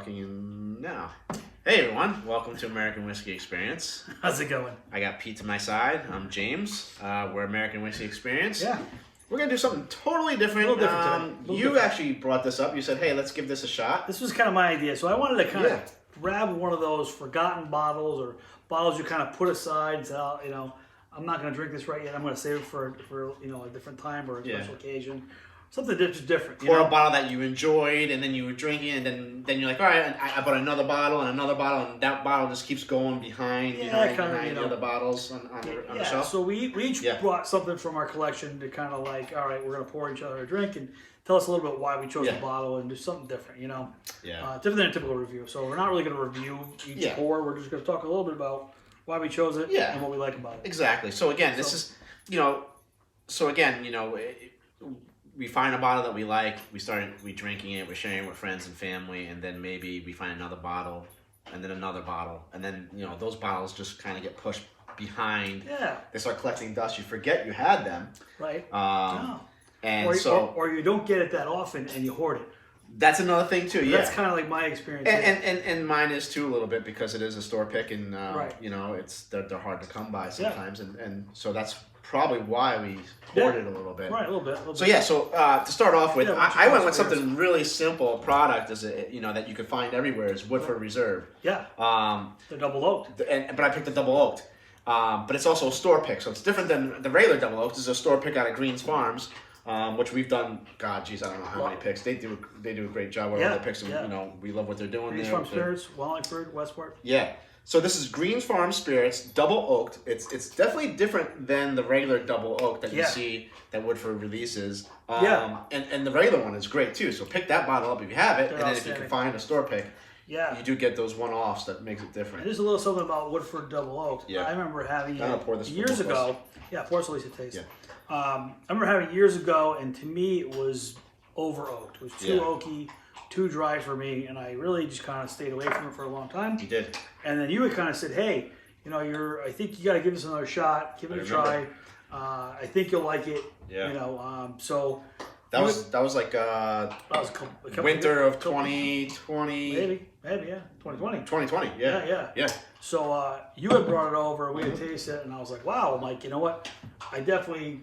talking now. Hey everyone, welcome to American Whiskey Experience. How's it going? I got Pete to my side. I'm James. We're American Whiskey Experience. Yeah. We're going to do something totally different. A little different today. You actually brought this up. You said, hey, let's give this a shot. This was kind of my idea. So I wanted to kind of grab one of those forgotten bottles or bottles you kind of put aside and say, oh, you know, I'm not going to drink this right yet. I'm going to save it for you know, a different time or a special occasion. Something just different. Or a bottle that you enjoyed, and then you were drinking, and then you're like, all right, I bought another bottle, and that bottle just keeps going behind, behind the other bottles on the shelf. So we each brought something from our collection to kind of like, all right, we're going to pour each other a drink and tell us a little bit why we chose the bottle and do something different, you know? Different than a typical review. So we're not really going to review each pour. We're just going to talk a little bit about why we chose it and what we like about it. Exactly. So again, this is, we find a bottle that we like, we drinking it, we're sharing it with friends and family, and then maybe we find another bottle, and then another bottle, and then, those bottles just kind of get pushed behind. Yeah. They start collecting dust. You forget you had them. Right. And or you don't get it that often and you hoard it. That's another thing too. Yeah. That's kind of like my experience. And mine is too a little bit because it is a store pick, and they're hard to come by sometimes, and so that's probably why we hoarded a little bit. Right, a little bit. So to start off with, I went with something really simple. Product is that you can find everywhere is Woodford Reserve. Yeah. The double oaked. But I picked the double oaked. But it's also a store pick, so it's different than the regular double oaked. It's a store pick out of Greens Farms. Which we've done, I don't know how many picks. They do a great job with all the picks, and we love what they're doing. Greens Farm Spirits, Wallingford, Westport. Yeah. So this is Greens Farm Spirits, double oaked. It's definitely different than the regular double oaked that you see that Woodford releases. And the regular one is great too. So pick that bottle up if you have it, and then if you can find a store pick, you do get those one-offs that makes it different. There's a little something about Woodford double oaked. I remember having it years ago. Yeah, pour us at least a taste. I remember having it years ago, and to me it was over oaked. It was too oaky, too dry for me, and I really just kind of stayed away from it for a long time. You did. And then you had kind of said, hey, I think you got to give this another shot, give it a try. I think you'll like it. Yeah. So that was like winter of 2020. Maybe, yeah, 2020. 2020, yeah. So you had brought it over, we had tasted it, and I was like, wow. I'm like, you know what? I definitely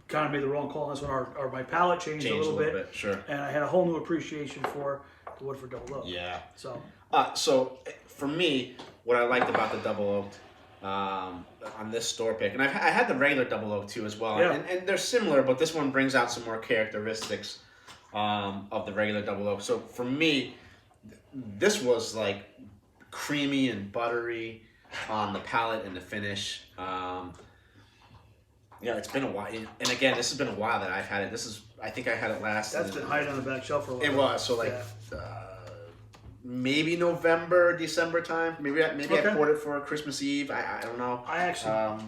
kind of made the wrong call on this one. Or my palate changed a little bit. Sure. And I had a whole new appreciation for the Woodford Double Oak. Yeah. So for me, what I liked about the Double Oaked on this store pick, and I had the regular Double Oak too as well, and they're similar, but this one brings out some more characteristics of the regular Double Oak. So for me, this was like creamy and buttery on the palate and the finish. It's been a while, and again, this has been a while that I've had it. I think I had it last. That's been hiding on the back shelf for a while. It was so maybe November, December time. Maybe I poured it for Christmas Eve. I don't know. I actually, our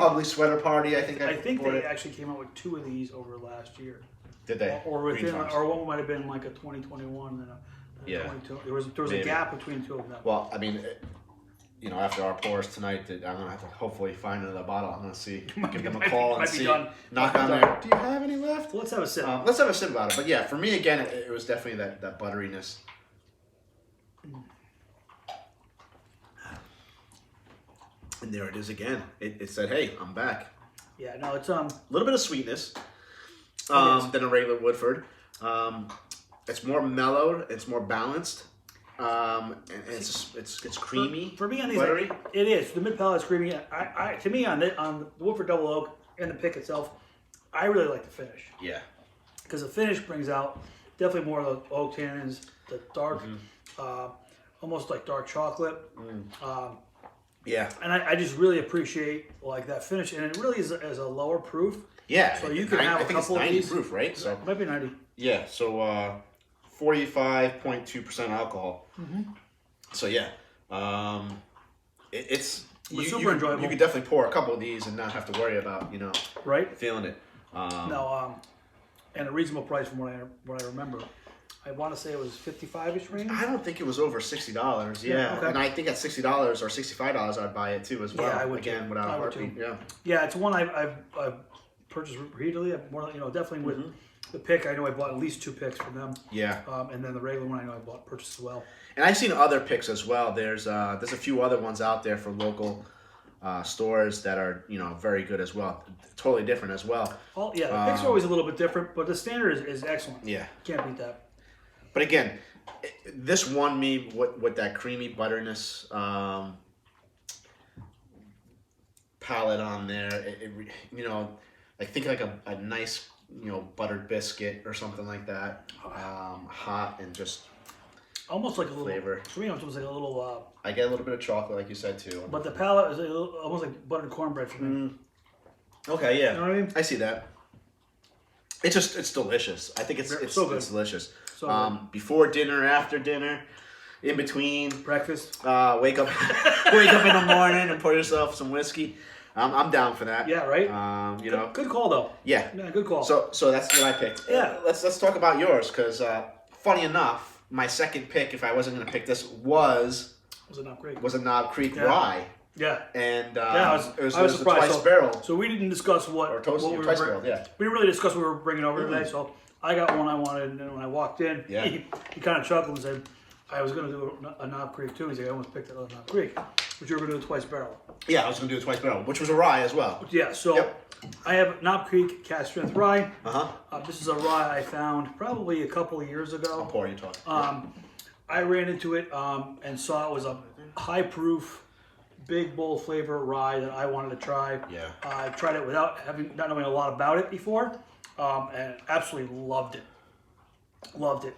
ugly sweater party. I think they actually came out with 2 of these over last year. Did they? Or one might have been like a 2021 and a 22. There was a gap between 2 of them. Well, I mean, after our pours tonight, I'm gonna have to hopefully find another bottle. I'm gonna see, give them a call and see. Knock on there. Do you have any left? Let's have a sip. Let's have a sip about it. But yeah, for me again, it was definitely that butteriness. And there it is again. It said, "Hey, I'm back." Yeah, no, it's a little bit of sweetness than a regular Woodford. It's more mellowed. It's more balanced. And it's creamy. For me on these, it is. The mid palate is creamy. To me on the Woodford Double Oak and the pick itself, I really like the finish. Yeah. Because the finish brings out definitely more of the oak tannins, the dark, almost like dark chocolate. Yeah. And I just really appreciate like that finish, and it really is a lower proof. Yeah. So you can have a couple of these. Proof, right? So it might be 90. Yeah. So 45.2% alcohol. So yeah, it's super enjoyable. You could definitely pour a couple of these and not have to worry about feeling it. And a reasonable price from what I remember. I want to say it was 55-ish range. I don't think it was over $60. Yeah, okay. And I think at $60 or $65, I'd buy it too as well. Yeah, I would again without a heartbeat. Yeah, it's one I've purchased repeatedly. More, definitely with The pick, I know I bought at least 2 picks from them. Yeah. And then the regular one, I know I purchased as well. And I've seen other picks as well. There's a few other ones out there for local stores that are very good as well. Totally different as well. Oh yeah, the picks are always a little bit different, but the standard is excellent. Yeah. Can't beat that. But again, this won me with that creamy butterness palette on there. I think like a nice buttered biscuit or something like that. Hot and just almost like a little flavor. For me, it's almost like a little. I get a little bit of chocolate, like you said too. But the palate is almost like buttered cornbread for me. Okay, yeah. You know what I mean? I see that. It's delicious. I think it's so good. It's delicious. So before dinner, after dinner, in between. Breakfast. Wake up in the morning and pour yourself some whiskey. I'm down for that. Yeah, right. Good call though. Yeah. Yeah, good call. So that's what I picked. Yeah. Let's talk about yours because funny enough, my second pick, if I wasn't going to pick this, was a Knob Creek. Was a Knob Creek rye. Yeah. And I was surprised. Twice barrel. So we didn't discuss what we were twice barrel. Yeah. We didn't really discuss what we were bringing over today. So I got one I wanted, and then when I walked in, he kind of chuckled and said, "I was going to do a Knob Creek too." He's like, "I almost picked a Knob Creek, but you were going to do a twice barrel." Yeah, I was going to do a twice barrel, which was a rye as well. Yeah. So I have Knob Creek Cast Strength Rye. Uh-huh. This is a rye I found probably a couple of years ago. I'll pour you talk. I ran into it and saw it was a high proof, big bold flavor rye that I wanted to try. Yeah. I tried it without not knowing a lot about it before, and absolutely loved it. Loved it.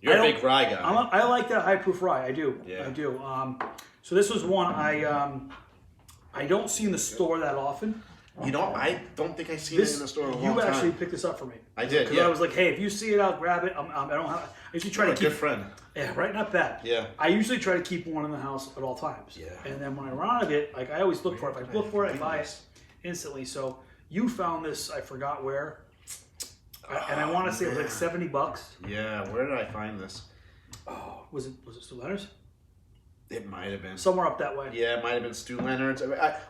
You're a big rye guy. I like that high proof rye. I do. Yeah. I do. So this was one I don't see in the store that often. I don't think I've seen it in the store in a long time. You actually picked this up for me. I did, Because I was like, hey, if you see it, I'll grab it. I don't have. I usually try to keep. Good friend. Yeah, right. Not bad. Yeah. I usually try to keep one in the house at all times. Yeah. And then when I run out of it, like I always look for it. If I look for it, I buy it instantly. So you found this. I forgot where. And I want to say it was like $70. Yeah. Where did I find this? Oh, was it Stu Leonard's? It might have been Somewhere up that way. Yeah, it might have been Stu Leonard's.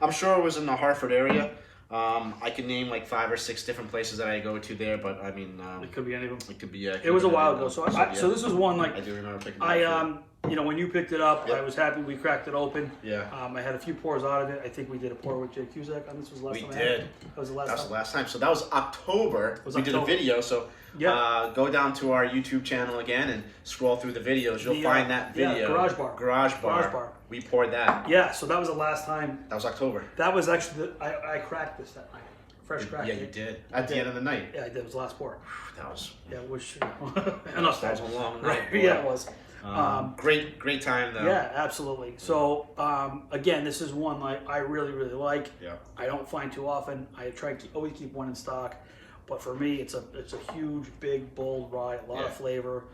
I'm sure it was in the Hartford area. I can name like 5 or 6 different places that I go to there, but I mean, it could be any of them. It could be. Yeah, it was a while ago, so this is one like I do remember picking it up. When you picked it up, I was happy we cracked it open. Yeah. I had a few pours out of it. I think we did a pour with Jay Cusack on this. Was the last time. We did. That was the last time. That's the last time. So that was October. We did a video. So go down to our YouTube channel again and scroll through the videos. You'll find that video. Yeah, Garage Bar. We poured that. Yeah. So that was the last time. That was October. That was actually I cracked this that night. Fresh crack. Yeah, you did. At the end of the night. Yeah, that was the last pour. That was. Yeah, which. That was a long night. Yeah, it was. Great time though. Yeah, absolutely. So again, this is one I really like. Yeah. I don't find too often. I try to always keep one in stock, but for me, it's a huge, big, bold rye, a lot of flavor,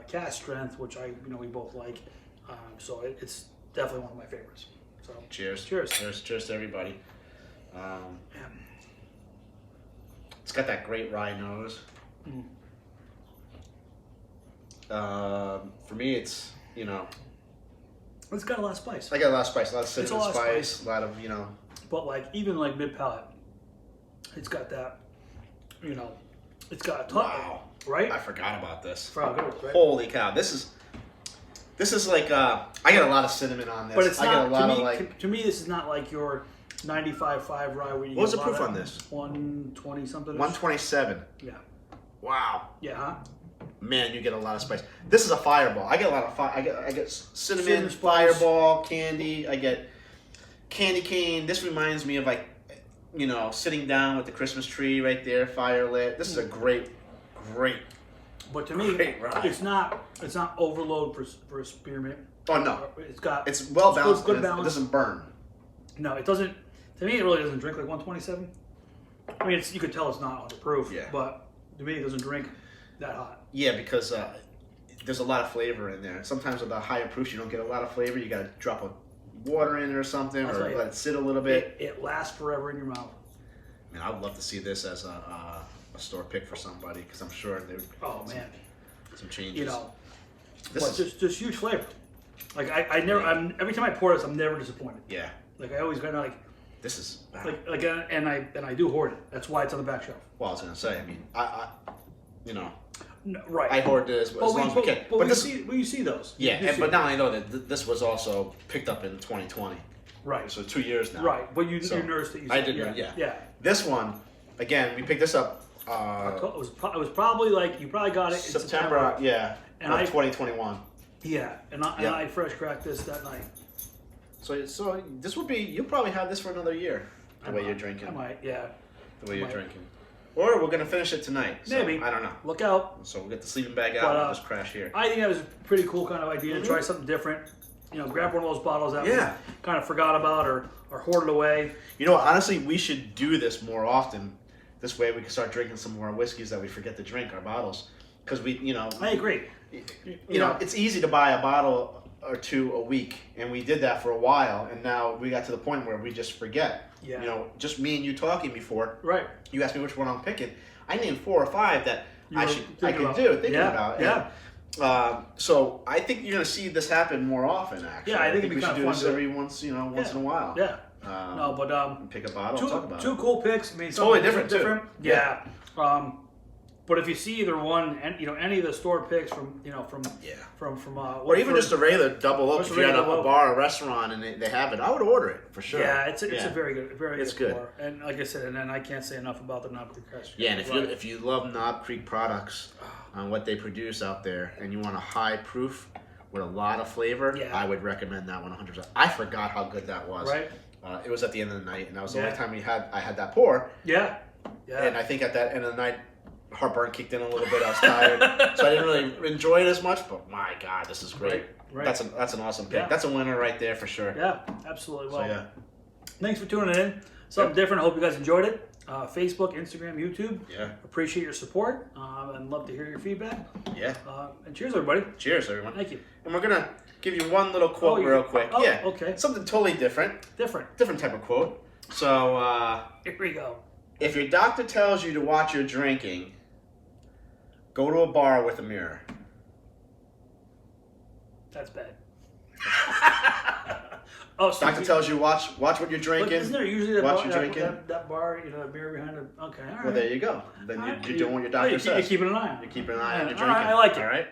cast strength, which we both like. So it's definitely one of my favorites. So cheers to everybody. It's got that great rye nose. For me, it's it's got a lot of spice. I got a lot of spice, a lot of cinnamon spice, a lot of But even like mid palate, it's got that. It's got a touch. Wow. Right? I forgot about this. Right? Holy cow! This is like I get a lot of cinnamon on this. But it's not. To me, this is not like your 95.5 rye. Where you what was the proof on this? 120 something. 127. Yeah. Wow. Yeah. Huh? Man, you get a lot of spice. This is a fireball. I get a lot of I get cinnamon, fireball, candy. I get candy cane. This reminds me of sitting down with the Christmas tree right there, fire lit. This is a great. But to me, it's not overload for a spearmint. Oh no, it's well balanced. Good balance. It doesn't burn. No, it doesn't. To me, it really doesn't drink like 127. I mean, you could tell it's not underproof. Yeah. But to me, it doesn't drink that hot. Yeah, because there's a lot of flavor in there. Sometimes with the higher proofs, you don't get a lot of flavor. You got to drop a water in it or something, or let it sit a little bit. It lasts forever in your mouth. Man, I would love to see this as a store pick for somebody because I'm sure they would. Oh man. Some changes. Just huge flavor. Like I never. Every time I pour this, I'm never disappointed. Yeah. Like I always kind of this is and I do hoard it. That's why it's on the back shelf. Well, I was gonna say, I mean, I no, right. I hoard this as long as we can. But you see those. But not only that, this was also picked up in 2020. Right. So 2 years now. Right. But you noticed that you said, I did. Yeah. This one, again, we picked this up. It was probably you probably got it in September. Yeah. And of 2021. Yeah, and I fresh cracked this that night. So this would be, you'll probably have this for another year. The way you're drinking. I might, yeah. The way you're drinking. Or we're gonna finish it tonight. So maybe. I don't know. Look out. So we'll get the sleeping bag out and just crash here. I think that was a pretty cool kind of idea to try something different. Grab one of those bottles that we kind of forgot about or hoarded away. Honestly, we should do this more often. This way we can start drinking some more whiskeys that we forget to drink, our bottles. Because I agree. It's easy to buy a bottle or two a week, and we did that for a while, and now we got to the point where we just forget. Yeah. Just me and you talking before. Right. You asked me which one I'm picking. I named 4 or 5 that I could thinking about. Yeah. So I think you're going to see this happen more often. Actually, I think we should do this every once in a while. Yeah. Pick a bottle. And talk about two cool picks. I mean, totally different too. Yeah. But if you see either one, and any of the store picks from or even just a regular double oak, if you're at a bar or restaurant and they have it, I would order it for sure. Yeah, it's a very good, it's good. Pour. And like I said, and then I can't say enough about the Knob Creek Crest. Yeah, and if you love Knob Creek products, what they produce out there, and you want a high proof with a lot of flavor, I would recommend that one 100%. I forgot how good that was. Right. It was at the end of the night, and that was the only time I had that pour. Yeah. Yeah. And I think at that end of the night, heartburn kicked in a little bit. I was tired, so I didn't really enjoy it as much. But my God, this is great. Right. That's an awesome pick. Yeah. That's a winner right there for sure. Yeah, absolutely. Well, thanks for tuning in. Something different. I hope you guys enjoyed it. Facebook, Instagram, YouTube. Yeah. Appreciate your support and love to hear your feedback. Yeah. And cheers, everybody. Cheers, everyone. Thank you. And we're gonna give you one little quote real quick. Oh, okay. Something totally different. Different type of quote. So here we go. If your doctor tells you to watch your drinking, go to a bar with a mirror. That's bad. Doctor tells you watch what you're drinking. Isn't there usually that bar, a mirror behind it? Okay, all right. Well, there you go. Then you're doing what your doctor says. You're keeping an eye on it. You're keeping an eye on your drinking. All right, I like it. All right.